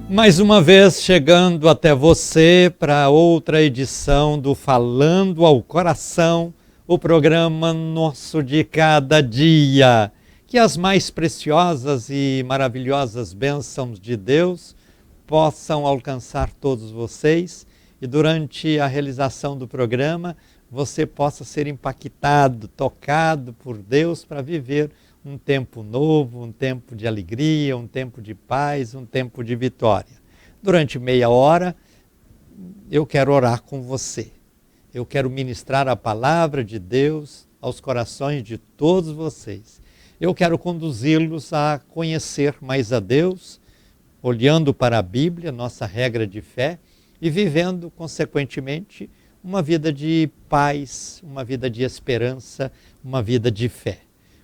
Mais uma vez chegando até você para outra edição do Falando ao Coração, o programa nosso de cada dia. Que as mais preciosas e maravilhosas bênçãos de Deus possam alcançar todos vocês e durante a realização do programa você possa ser impactado, tocado por Deus para viver um tempo novo, um tempo de alegria, um tempo de paz, um tempo de vitória. Durante meia hora, eu quero orar com você. Eu quero ministrar a palavra de Deus aos corações de todos vocês. Eu quero conduzi-los a conhecer mais a Deus, olhando para a Bíblia, nossa regra de fé, e vivendo, consequentemente, uma vida de paz, uma vida de esperança, uma vida de fé.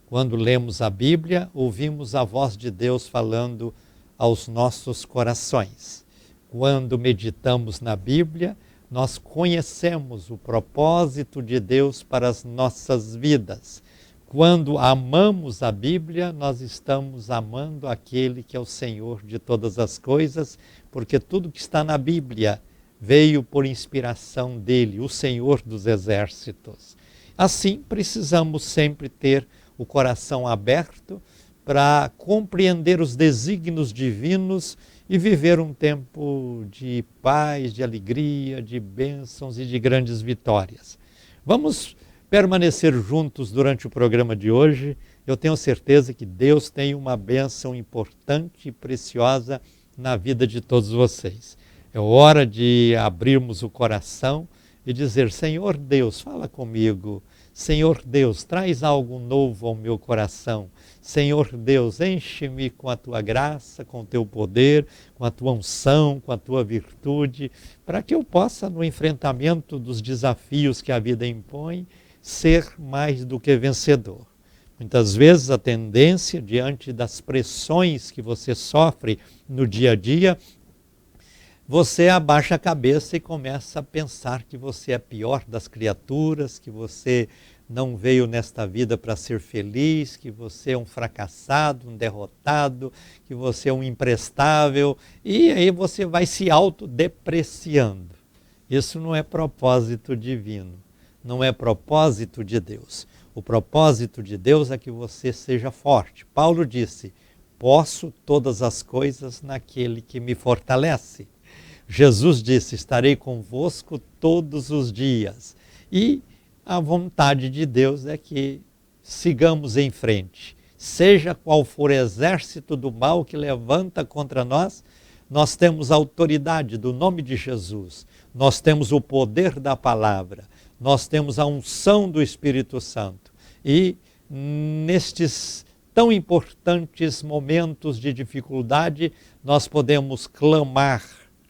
Quando lemos a Bíblia, ouvimos a voz de Deus falando aos nossos corações. Quando meditamos na Bíblia, nós conhecemos o propósito de Deus para as nossas vidas. Quando amamos a Bíblia, nós estamos amando aquele que é o Senhor de todas as coisas, porque tudo que está na Bíblia veio por inspiração dele, o Senhor dos exércitos. Assim, precisamos sempre ter o coração aberto para compreender os desígnios divinos e viver um tempo de paz, de alegria, de bênçãos e de grandes vitórias. Vamos permanecer juntos durante o programa de hoje. Eu tenho certeza que Deus tem uma bênção importante e preciosa na vida de todos vocês. É hora de abrirmos o coração e dizer: Senhor Deus, fala comigo. Senhor Deus, traz algo novo ao meu coração. Senhor Deus, enche-me com a tua graça, com o teu poder, com a tua unção, com a tua virtude, para que eu possa, no enfrentamento dos desafios que a vida impõe, ser mais do que vencedor. Muitas vezes a tendência, diante das pressões que você sofre no dia a dia, você abaixa a cabeça e começa a pensar que você é a pior das criaturas, que você não veio nesta vida para ser feliz, que você é um fracassado, um derrotado, que você é um imprestável, e aí você vai se autodepreciando. Isso não é propósito divino, não é propósito de Deus. O propósito de Deus é que você seja forte. Paulo disse: posso todas as coisas naquele que me fortalece. Jesus disse: estarei convosco todos os dias. E a vontade de Deus é que sigamos em frente. Seja qual for o exército do mal que levanta contra nós, nós temos a autoridade do nome de Jesus. Nós temos o poder da palavra. Nós temos a unção do Espírito Santo. E nestes tão importantes momentos de dificuldade, nós podemos clamar,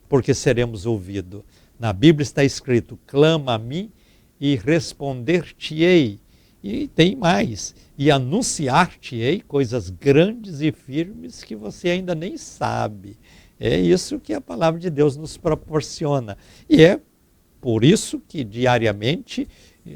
porque seremos ouvidos. Na Bíblia está escrito: clama a mim e responder-te-ei. E tem mais: e anunciar-te-ei coisas grandes e firmes que você ainda nem sabe. É isso que a palavra de Deus nos proporciona. E é por isso que diariamente,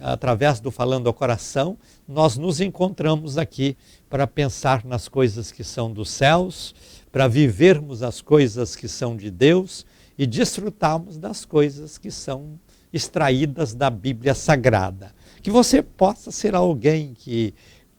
através do Falando ao Coração, nós nos encontramos aqui para pensar nas coisas que são dos céus, para vivermos as coisas que são de Deus e desfrutarmos das coisas que são extraídas da Bíblia Sagrada. Que você possa ser alguém que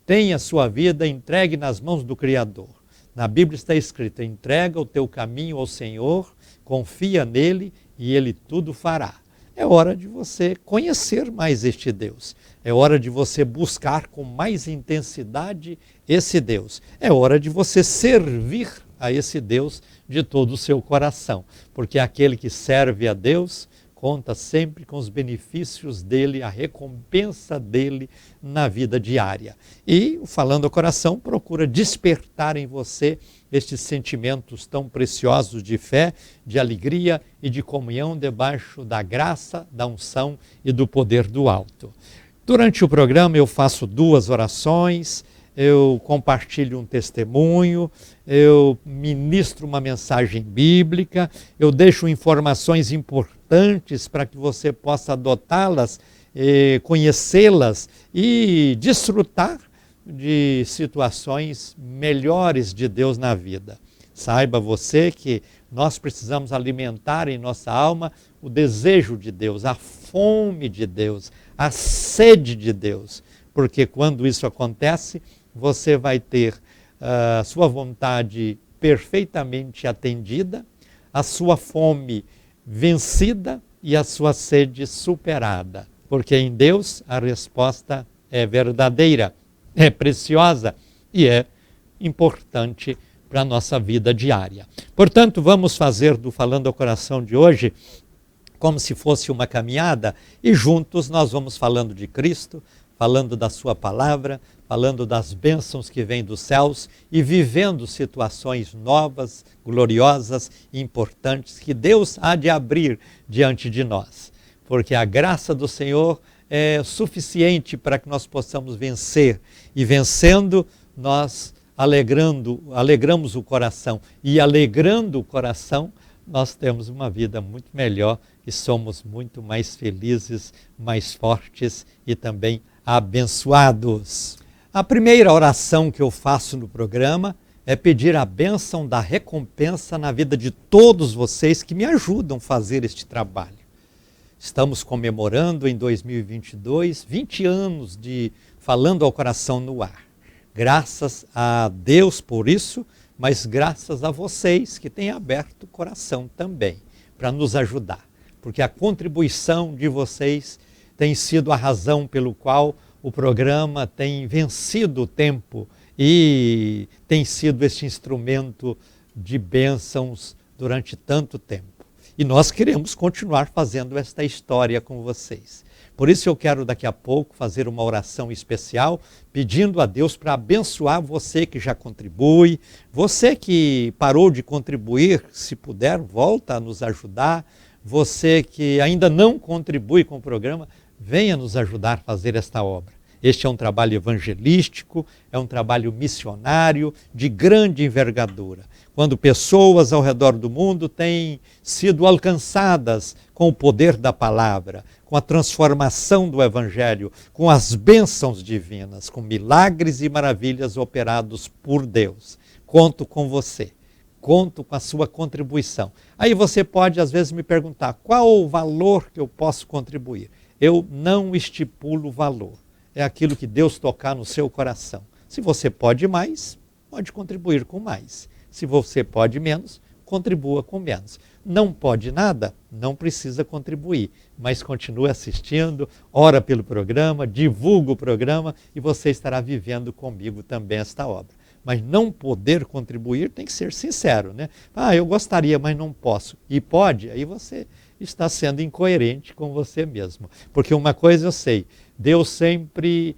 tenha a sua vida entregue nas mãos do Criador. Na Bíblia está escrito: entrega o teu caminho ao Senhor, confia nele e ele tudo fará. É hora de você conhecer mais este Deus. É hora de você buscar com mais intensidade esse Deus. É hora de você servir a esse Deus de todo o seu coração. Porque aquele que serve a Deus conta sempre com os benefícios dele, a recompensa dele na vida diária. E o Falando ao Coração procura despertar em você estes sentimentos tão preciosos de fé, de alegria e de comunhão debaixo da graça, da unção e do poder do alto. Durante o programa eu faço 2 orações, eu compartilho um testemunho, eu ministro uma mensagem bíblica, eu deixo informações importantes para que você possa adotá-las, conhecê-las e desfrutar de situações melhores de Deus na vida. Saiba você que nós precisamos alimentar em nossa alma o desejo de Deus, a fome de Deus, a sede de Deus. Porque quando isso acontece, você vai ter a sua vontade perfeitamente atendida, a sua fome vencida e a sua sede superada. Porque em Deus a resposta é verdadeira, é preciosa e é importante para a nossa vida diária. Portanto, vamos fazer do Falando ao Coração de hoje como se fosse uma caminhada e juntos nós vamos falando de Cristo, falando da sua palavra, falando das bênçãos que vêm dos céus e vivendo situações novas, gloriosas e importantes que Deus há de abrir diante de nós. Porque a graça do Senhor é suficiente para que nós possamos vencer. E vencendo, nós alegramos o coração. E alegrando o coração, nós temos uma vida muito melhor e somos muito mais felizes, mais fortes e também abençoados. A primeira oração que eu faço no programa é pedir a bênção da recompensa na vida de todos vocês que me ajudam a fazer este trabalho. Estamos comemorando em 2022 20 anos de Falando ao Coração no ar. Graças a Deus por isso, mas graças a vocês que têm aberto o coração também para nos ajudar. Porque a contribuição de vocês tem sido a razão pelo qual o programa tem vencido o tempo e tem sido este instrumento de bênçãos durante tanto tempo. E nós queremos continuar fazendo esta história com vocês. Por isso eu quero daqui a pouco fazer uma oração especial, pedindo a Deus para abençoar você que já contribui, você que parou de contribuir, se puder, volta a nos ajudar, você que ainda não contribui com o programa, venha nos ajudar a fazer esta obra. Este é um trabalho evangelístico, é um trabalho missionário de grande envergadura. Quando pessoas ao redor do mundo têm sido alcançadas com o poder da palavra, com a transformação do evangelho, com as bênçãos divinas, com milagres e maravilhas operados por Deus. Conto com você, conto com a sua contribuição. Aí você pode às vezes me perguntar, qual o valor que eu posso contribuir? Eu não estipulo valor. É aquilo que Deus tocar no seu coração. Se você pode mais, pode contribuir com mais. Se você pode menos, contribua com menos. Não pode nada, não precisa contribuir, mas continue assistindo, ora pelo programa, divulga o programa e você estará vivendo comigo também esta obra. Mas não poder contribuir tem que ser sincero, né? Eu gostaria, mas não posso. E pode, aí você está sendo incoerente com você mesmo. Porque uma coisa eu sei, Deus sempre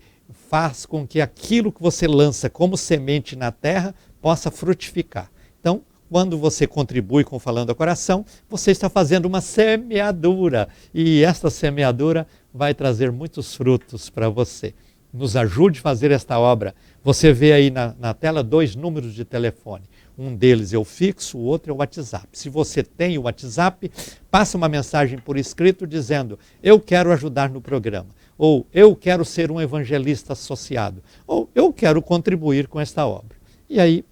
faz com que aquilo que você lança como semente na terra possa frutificar. Então, quando você contribui com Falando ao Coração, você está fazendo uma semeadura. E esta semeadura vai trazer muitos frutos para você. Nos ajude a fazer esta obra. Você vê aí na tela 2 números de telefone. Um deles é o fixo, o outro é o WhatsApp. Se você tem o WhatsApp, passa uma mensagem por escrito dizendo, eu quero ajudar no programa. Ou eu quero ser um evangelista associado. Ou eu quero contribuir com esta obra. E aí,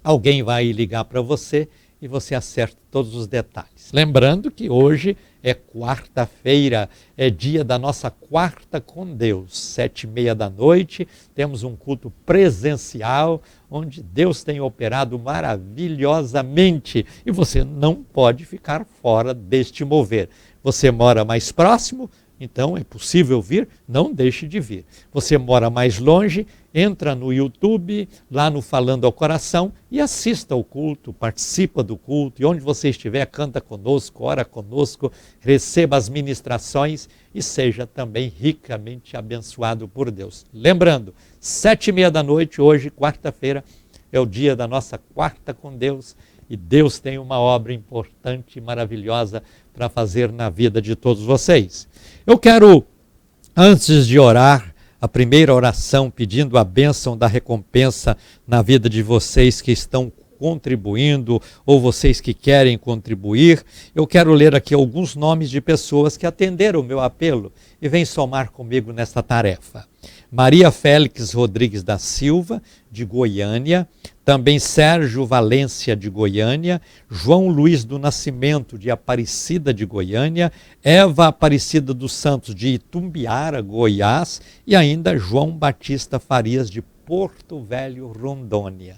alguém vai ligar para você e você acerta todos os detalhes. Lembrando que hoje é quarta-feira, é dia da nossa quarta com Deus, 7h30 da noite, temos um culto presencial, onde Deus tem operado maravilhosamente e você não pode ficar fora deste mover. Você mora mais próximo? Então é possível vir, não deixe de vir. Você mora mais longe, entra no YouTube, lá no Falando ao Coração e assista ao culto, participa do culto e onde você estiver, canta conosco, ora conosco, receba as ministrações e seja também ricamente abençoado por Deus. Lembrando, 7h30 da noite, hoje, quarta-feira, é o dia da nossa quarta com Deus e Deus tem uma obra importante e maravilhosa para fazer na vida de todos vocês. Eu quero, antes de orar, a primeira oração pedindo a bênção da recompensa na vida de vocês que estão contribuindo ou vocês que querem contribuir, eu quero ler aqui alguns nomes de pessoas que atenderam o meu apelo e vêm somar comigo nesta tarefa. Maria Félix Rodrigues da Silva, de Goiânia, também Sérgio Valência, de Goiânia, João Luiz do Nascimento, de Aparecida de Goiânia, Eva Aparecida dos Santos, de Itumbiara, Goiás, e ainda João Batista Farias, de Porto Velho, Rondônia.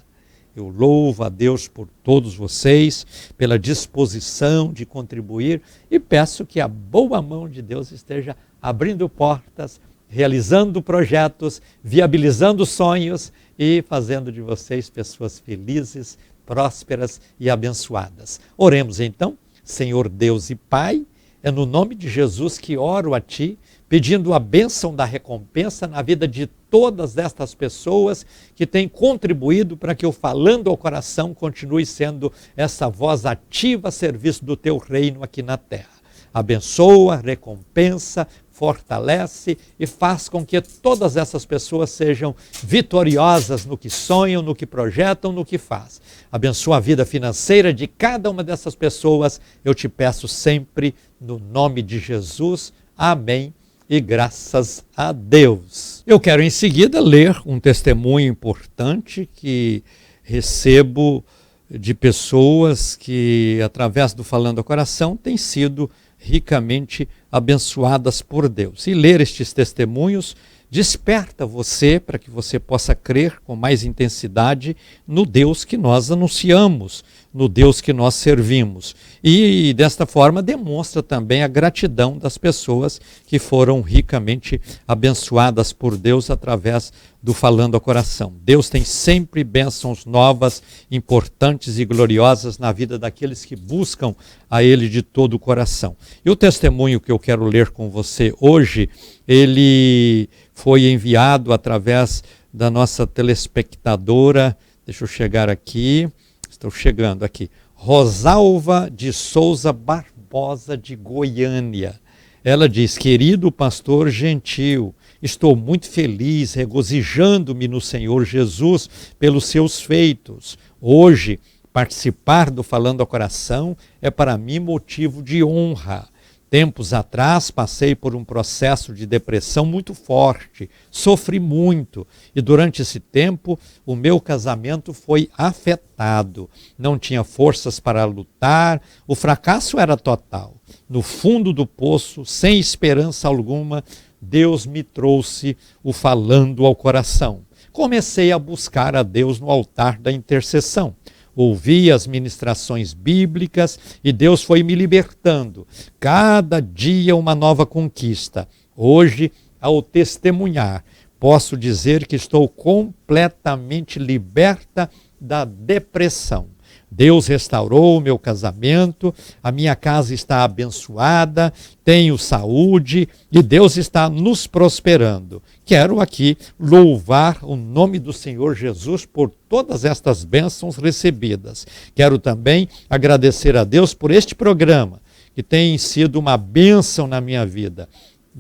Eu louvo a Deus por todos vocês, pela disposição de contribuir, e peço que a boa mão de Deus esteja abrindo portas, realizando projetos, viabilizando sonhos e fazendo de vocês pessoas felizes, prósperas e abençoadas. Oremos então. Senhor Deus e Pai, é no nome de Jesus que oro a Ti, pedindo a bênção da recompensa na vida de todas estas pessoas que têm contribuído para que o Falando ao Coração continue sendo essa voz ativa a serviço do Teu reino aqui na terra. Abençoa, recompensa, fortalece e faz com que todas essas pessoas sejam vitoriosas no que sonham, no que projetam, no que faz. Abençoa a vida financeira de cada uma dessas pessoas, eu te peço sempre no nome de Jesus. Amém e graças a Deus. Eu quero em seguida ler um testemunho importante que recebo de pessoas que, através do Falando ao Coração, têm sido ricamente abençoadas por Deus. E ler estes testemunhos desperta você para que você possa crer com mais intensidade no Deus que nós anunciamos, no Deus que nós servimos. E desta forma demonstra também a gratidão das pessoas que foram ricamente abençoadas por Deus através do Falando ao Coração. Deus tem sempre bênçãos novas, importantes e gloriosas na vida daqueles que buscam a Ele de todo o coração. E o testemunho que eu quero ler com você hoje, ele foi enviado através da nossa telespectadora, deixa eu chegar aqui, estou chegando aqui, Rosalva de Souza Barbosa, de Goiânia. Ela diz: querido pastor Gentil, estou muito feliz, regozijando-me no Senhor Jesus pelos seus feitos. Hoje, participar do Falando ao Coração é para mim motivo de honra. Tempos atrás, passei por um processo de depressão muito forte, sofri muito e durante esse tempo o meu casamento foi afetado. Não tinha forças para lutar, o fracasso era total. No fundo do poço, sem esperança alguma, Deus me trouxe o Falando ao Coração. Comecei a buscar a Deus no altar da intercessão. Ouvi as ministrações bíblicas e Deus foi me libertando. Cada dia uma nova conquista. Hoje, ao testemunhar, posso dizer que estou completamente liberta da depressão. Deus restaurou o meu casamento, a minha casa está abençoada, tenho saúde e Deus está nos prosperando. Quero aqui louvar o nome do Senhor Jesus por todas estas bênçãos recebidas. Quero também agradecer a Deus por este programa, que tem sido uma bênção na minha vida.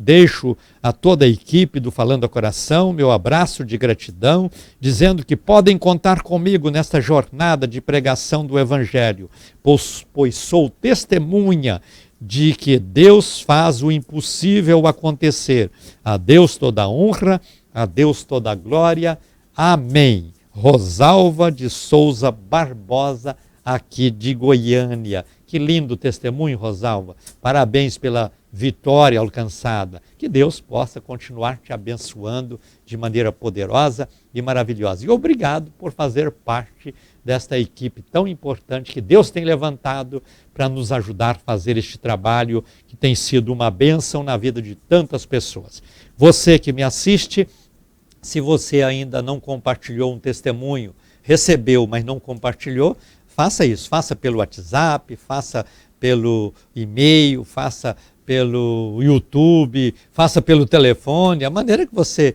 Deixo a toda a equipe do Falando ao Coração meu abraço de gratidão, dizendo que podem contar comigo nesta jornada de pregação do Evangelho, pois sou testemunha de que Deus faz o impossível acontecer. A Deus toda a honra, a Deus toda a glória. Amém. Rosalva de Souza Barbosa, aqui de Goiânia. Que lindo testemunho, Rosalva. Parabéns pela vitória alcançada. Que Deus possa continuar te abençoando de maneira poderosa e maravilhosa. E obrigado por fazer parte desta equipe tão importante que Deus tem levantado para nos ajudar a fazer este trabalho que tem sido uma bênção na vida de tantas pessoas. Você que me assiste, se você ainda não compartilhou um testemunho, recebeu, mas não compartilhou, faça isso. Faça pelo WhatsApp, faça pelo e-mail, faça pelo YouTube, faça pelo telefone, a maneira que você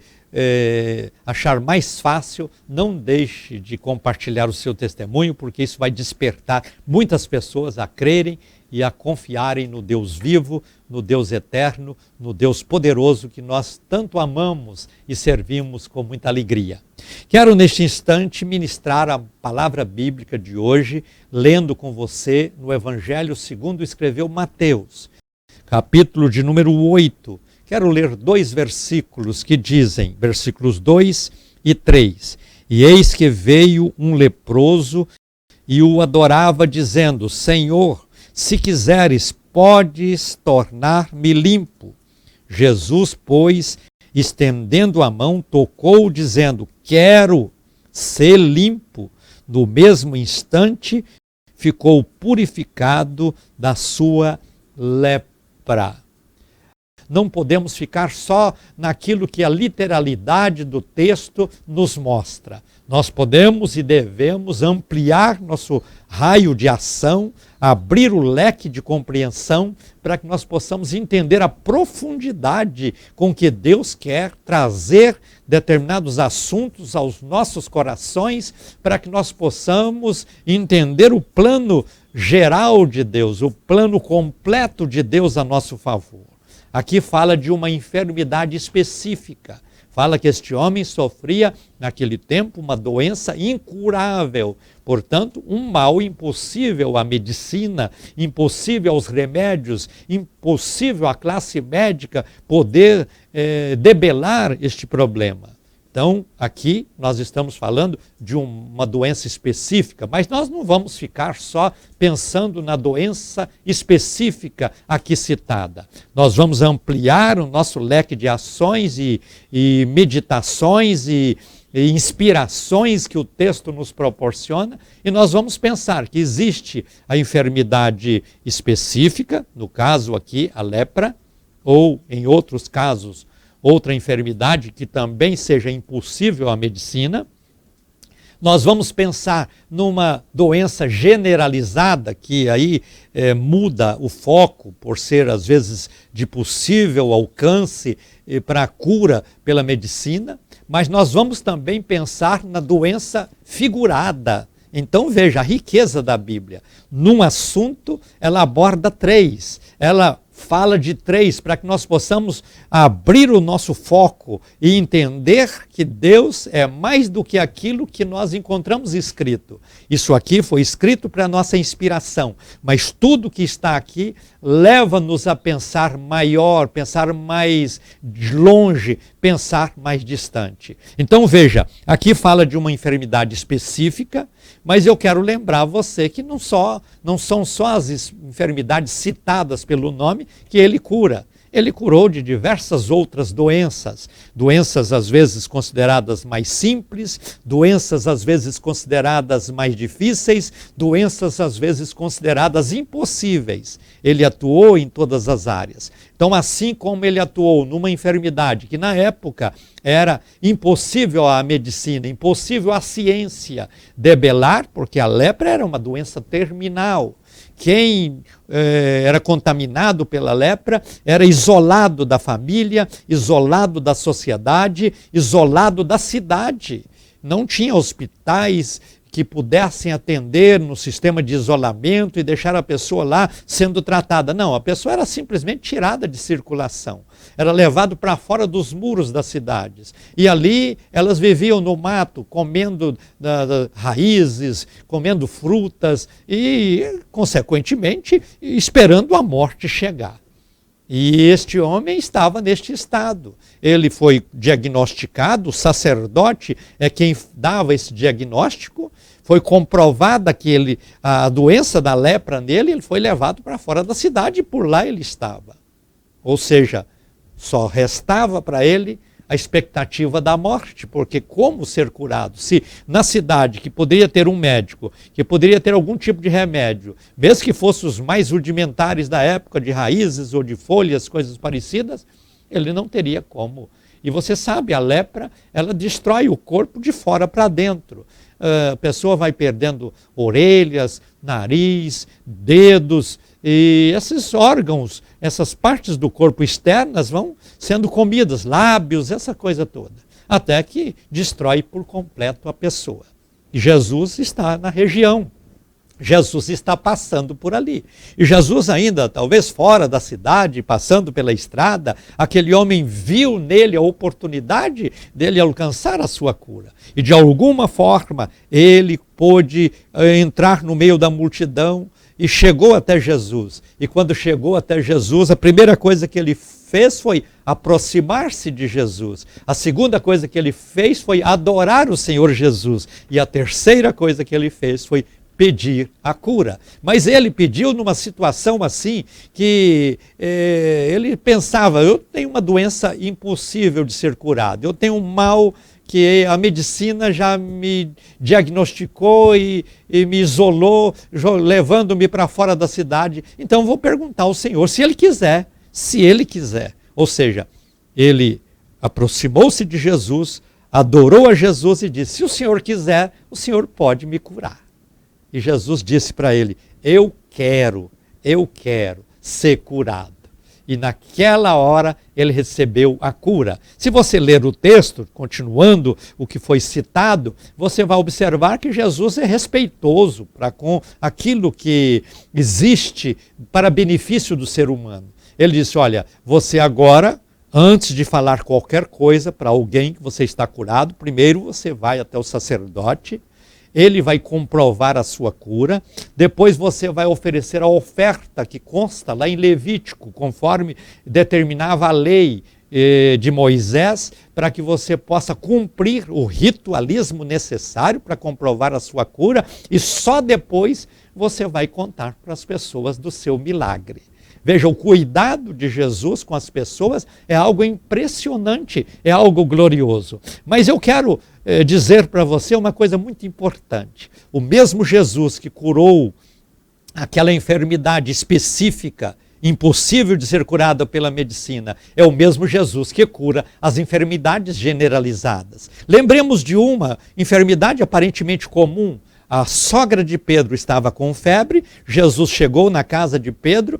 achar mais fácil. Não deixe de compartilhar o seu testemunho, porque isso vai despertar muitas pessoas a crerem e a confiarem no Deus vivo, no Deus eterno, no Deus poderoso que nós tanto amamos e servimos com muita alegria. Quero neste instante ministrar a palavra bíblica de hoje, lendo com você no Evangelho segundo escreveu Mateus, capítulo de número 8. Quero ler 2 versículos que dizem, versículos 2 e 3. E eis que veio um leproso e o adorava, dizendo: Senhor, se quiseres, podes tornar-me limpo. Jesus, pois, estendendo a mão, tocou, dizendo: quero ser limpo. No mesmo instante, ficou purificado da sua lepra. Não podemos ficar só naquilo que a literalidade do texto nos mostra. Nós podemos e devemos ampliar nosso raio de ação, abrir o leque de compreensão para que nós possamos entender a profundidade com que Deus quer trazer determinados assuntos aos nossos corações, para que nós possamos entender o plano geral de Deus, o plano completo de Deus a nosso favor. Aqui fala de uma enfermidade específica. Fala que este homem sofria, naquele tempo, uma doença incurável. Portanto, um mal impossível à medicina, impossível aos remédios, impossível à classe médica poder debelar este problema. Então, aqui nós estamos falando de uma doença específica, mas nós não vamos ficar só pensando na doença específica aqui citada. Nós vamos ampliar o nosso leque de ações e meditações e inspirações que o texto nos proporciona, e nós vamos pensar que existe a enfermidade específica, no caso aqui a lepra, ou em outros casos, outra enfermidade que também seja impossível à medicina. Nós vamos pensar numa doença generalizada, que aí muda o foco, por ser às vezes de possível alcance para a cura pela medicina, mas nós vamos também pensar na doença figurada. Então veja a riqueza da Bíblia. Num assunto, ela aborda três, ela fala de três, para que nós possamos abrir o nosso foco e entender que Deus é mais do que aquilo que nós encontramos escrito. Isso aqui foi escrito para a nossa inspiração, mas tudo que está aqui leva-nos a pensar maior, pensar mais longe, pensar mais distante. Então veja, aqui fala de uma enfermidade específica, mas eu quero lembrar você que não são só as enfermidades citadas pelo nome que ele cura. Ele curou de diversas outras doenças. Doenças às vezes consideradas mais simples, doenças às vezes consideradas mais difíceis, doenças às vezes consideradas impossíveis. Ele atuou em todas as áreas. Então, assim como ele atuou numa enfermidade que na época era impossível à medicina, impossível à ciência debelar, porque a lepra era uma doença terminal. Quem era contaminado pela lepra era isolado da família, isolado da sociedade, isolado da cidade. Não tinha hospitais que pudessem atender no sistema de isolamento e deixar a pessoa lá sendo tratada. Não, a pessoa era simplesmente tirada de circulação. Era levado para fora dos muros das cidades. E ali elas viviam no mato, comendo raízes, comendo frutas e, consequentemente, esperando a morte chegar. E este homem estava neste estado. Ele foi diagnosticado, o sacerdote é quem dava esse diagnóstico, foi comprovada que a doença da lepra nele, ele foi levado para fora da cidade e por lá ele estava. Ou seja, só restava para ele a expectativa da morte, porque como ser curado? Se na cidade, que poderia ter um médico, que poderia ter algum tipo de remédio, mesmo que fossem os mais rudimentares da época, de raízes ou de folhas, coisas parecidas, ele não teria como. E você sabe, a lepra, ela destrói o corpo de fora para dentro. A pessoa vai perdendo orelhas, nariz, dedos, e esses órgãos, essas partes do corpo externas vão sendo comidas, lábios, essa coisa toda, até que destrói por completo a pessoa. E Jesus está na região, Jesus está passando por ali. E Jesus ainda, talvez fora da cidade, passando pela estrada, aquele homem viu nele a oportunidade dele alcançar a sua cura. E de alguma forma ele pôde entrar no meio da multidão e chegou até Jesus. E quando chegou até Jesus, a primeira coisa que ele fez foi aproximar-se de Jesus. A segunda coisa que ele fez foi adorar o Senhor Jesus. E a terceira coisa que ele fez foi pedir a cura. Mas ele pediu numa situação assim que ele pensava, eu tenho uma doença impossível de ser curada, eu tenho um mal que a medicina já me diagnosticou e me isolou, levando-me para fora da cidade. Então vou perguntar ao Senhor se Ele quiser, Ou seja, ele aproximou-se de Jesus, adorou a Jesus e disse, se o Senhor quiser, o Senhor pode me curar. E Jesus disse para ele, eu quero ser curado. E naquela hora ele recebeu a cura. Se você ler o texto, continuando o que foi citado, você vai observar que Jesus é respeitoso com aquilo que existe para benefício do ser humano. Ele disse, olha, você agora, antes de falar qualquer coisa para alguém que você está curado, primeiro você vai até o sacerdote, ele vai comprovar a sua cura, depois você vai oferecer a oferta que consta lá em Levítico, conforme determinava a lei de Moisés, para que você possa cumprir o ritualismo necessário para comprovar a sua cura, e só depois você vai contar para as pessoas do seu milagre. Veja, o cuidado de Jesus com as pessoas é algo impressionante, é algo glorioso. Mas eu quero dizer para você uma coisa muito importante. O mesmo Jesus que curou aquela enfermidade específica, impossível de ser curada pela medicina, é o mesmo Jesus que cura as enfermidades generalizadas. Lembremos de uma enfermidade aparentemente comum. A sogra de Pedro estava com febre, Jesus chegou na casa de Pedro,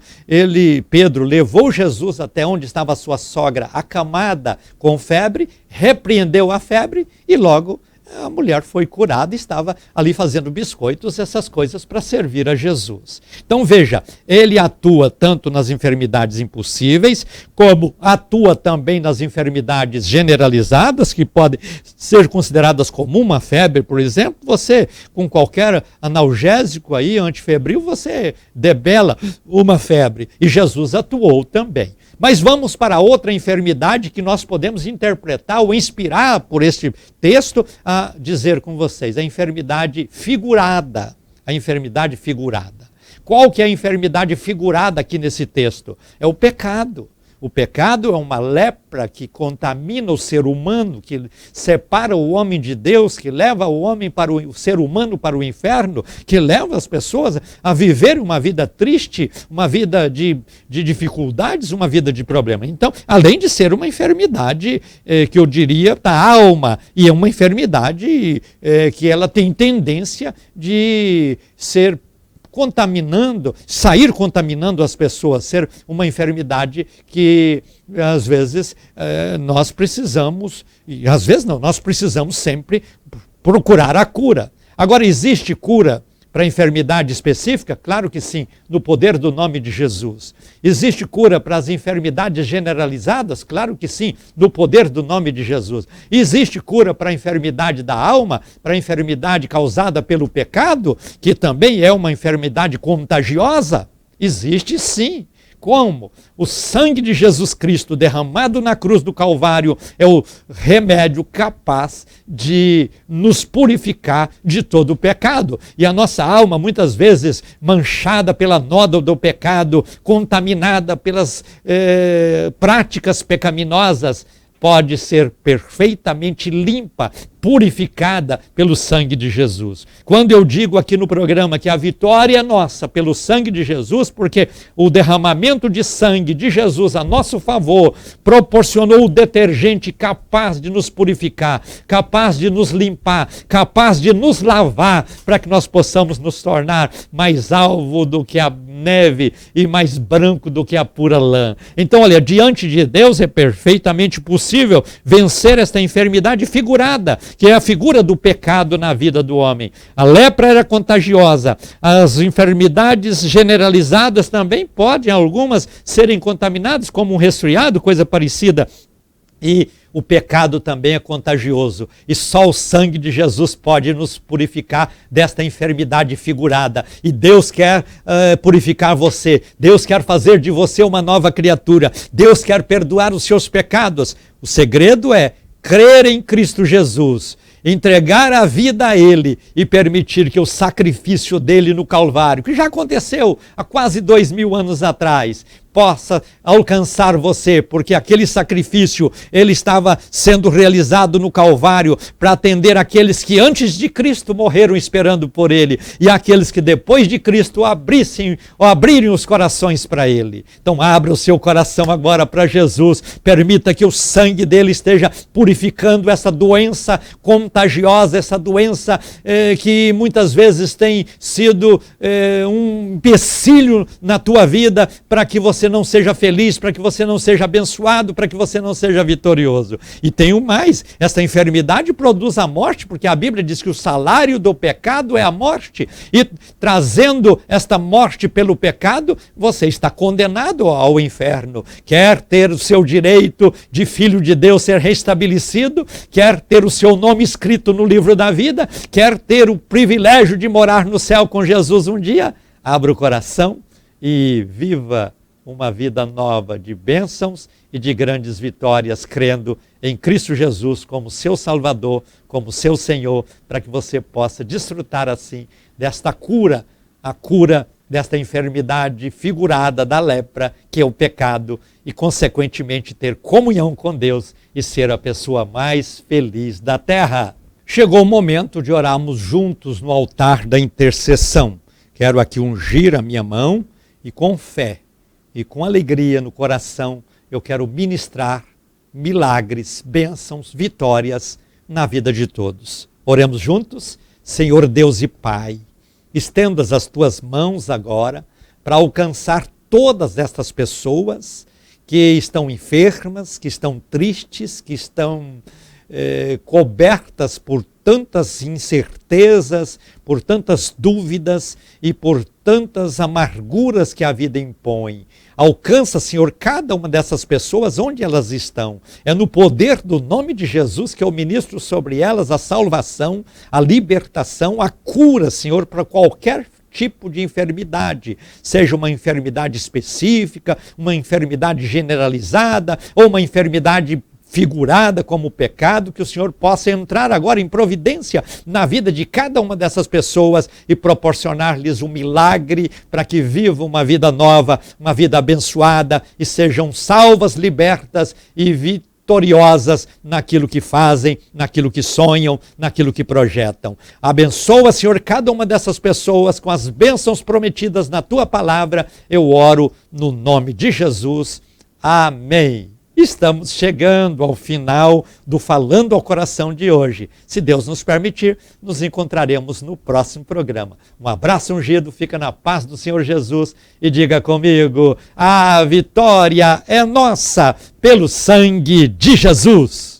Pedro levou Jesus até onde estava a sua sogra acamada com febre, repreendeu a febre e logo a mulher foi curada e estava ali fazendo biscoitos, essas coisas para servir a Jesus. Então veja, ele atua tanto nas enfermidades impossíveis, como atua também nas enfermidades generalizadas, que podem ser consideradas como uma febre, por exemplo. Você, com qualquer analgésico aí, antifebril, você debela uma febre. E Jesus atuou também. Mas vamos para outra enfermidade que nós podemos interpretar ou inspirar por este texto a dizer com vocês, a enfermidade figurada. A enfermidade figurada. Qual que é a enfermidade figurada aqui nesse texto? É o pecado. O pecado é uma lepra que contamina o ser humano, que separa o homem de Deus, que leva o ser humano para o inferno, que leva as pessoas a viver uma vida triste, uma vida de dificuldades, uma vida de problemas. Então, além de ser uma enfermidade que eu diria da alma, e é uma enfermidade que ela tem tendência de sair contaminando as pessoas, ser uma enfermidade que às vezes nós precisamos, e às vezes não, nós precisamos sempre procurar a cura. Agora, existe cura para enfermidade específica? Claro que sim, no poder do nome de Jesus. Existe cura para as enfermidades generalizadas? Claro que sim, no poder do nome de Jesus. Existe cura para a enfermidade da alma, para a enfermidade causada pelo pecado, que também é uma enfermidade contagiosa? Existe sim. Como? O sangue de Jesus Cristo derramado na cruz do Calvário é o remédio capaz de nos purificar de todo o pecado. E a nossa alma, muitas vezes manchada pela nódoa do pecado, contaminada pelas práticas pecaminosas, pode ser perfeitamente limpa, purificada pelo sangue de Jesus. Quando eu digo aqui no programa que a vitória é nossa pelo sangue de Jesus, porque o derramamento de sangue de Jesus a nosso favor proporcionou o detergente capaz de nos purificar, capaz de nos limpar, capaz de nos lavar, para que nós possamos nos tornar mais alvo do que a neve e mais branco do que a pura lã. Então, olha, diante de Deus é perfeitamente possível vencer esta enfermidade figurada, que é a figura do pecado na vida do homem. A lepra era contagiosa, as enfermidades generalizadas também podem, algumas, serem contaminadas, como um resfriado, coisa parecida. E o pecado também é contagioso. E só o sangue de Jesus pode nos purificar desta enfermidade figurada. E Deus quer purificar você. Deus quer fazer de você uma nova criatura. Deus quer perdoar os seus pecados. O segredo é crer em Cristo Jesus, entregar a vida a Ele e permitir que o sacrifício dele no Calvário, que já aconteceu há quase 2000 anos atrás, possa alcançar você, porque aquele sacrifício, ele estava sendo realizado no Calvário para atender aqueles que antes de Cristo morreram esperando por Ele, e aqueles que depois de Cristo abrirem os corações para Ele. Então abra o seu coração agora para Jesus, permita que o sangue dele esteja purificando essa doença contagiosa, essa doença que muitas vezes tem sido um empecilho na tua vida para que você não seja feliz, para que você não seja abençoado, para que você não seja vitorioso. E tenho mais, essa enfermidade produz a morte, porque a Bíblia diz que o salário do pecado é a morte, e trazendo esta morte pelo pecado, você está condenado ao inferno. Quer ter o seu direito de filho de Deus ser restabelecido, quer ter o seu nome escrito no livro da vida, quer ter o privilégio de morar no céu com Jesus um dia, abra o coração e viva uma vida nova de bênçãos e de grandes vitórias, crendo em Cristo Jesus como seu Salvador, como seu Senhor, para que você possa desfrutar assim desta cura, a cura desta enfermidade figurada da lepra, que é o pecado, e consequentemente ter comunhão com Deus e ser a pessoa mais feliz da terra. Chegou o momento de orarmos juntos no altar da intercessão. Quero aqui ungir a minha mão e com fé e com alegria no coração, eu quero ministrar milagres, bênçãos, vitórias na vida de todos. Oremos juntos? Senhor Deus e Pai, estendas as tuas mãos agora para alcançar todas estas pessoas que estão enfermas, que estão tristes, que estão cobertas por tantas incertezas, por tantas dúvidas e por tantas amarguras que a vida impõe. Alcança, Senhor, cada uma dessas pessoas onde elas estão. É no poder do nome de Jesus que eu ministro sobre elas a salvação, a libertação, a cura, Senhor, para qualquer tipo de enfermidade, seja uma enfermidade específica, uma enfermidade generalizada ou uma enfermidade figurada como o pecado, que o Senhor possa entrar agora em providência na vida de cada uma dessas pessoas e proporcionar-lhes um milagre para que vivam uma vida nova, uma vida abençoada e sejam salvas, libertas e vitoriosas naquilo que fazem, naquilo que sonham, naquilo que projetam. Abençoa, Senhor, cada uma dessas pessoas com as bênçãos prometidas na Tua palavra. Eu oro no nome de Jesus. Amém. Estamos chegando ao final do Falando ao Coração de hoje. Se Deus nos permitir, nos encontraremos no próximo programa. Um abraço ungido, fica na paz do Senhor Jesus e diga comigo: a vitória é nossa pelo sangue de Jesus.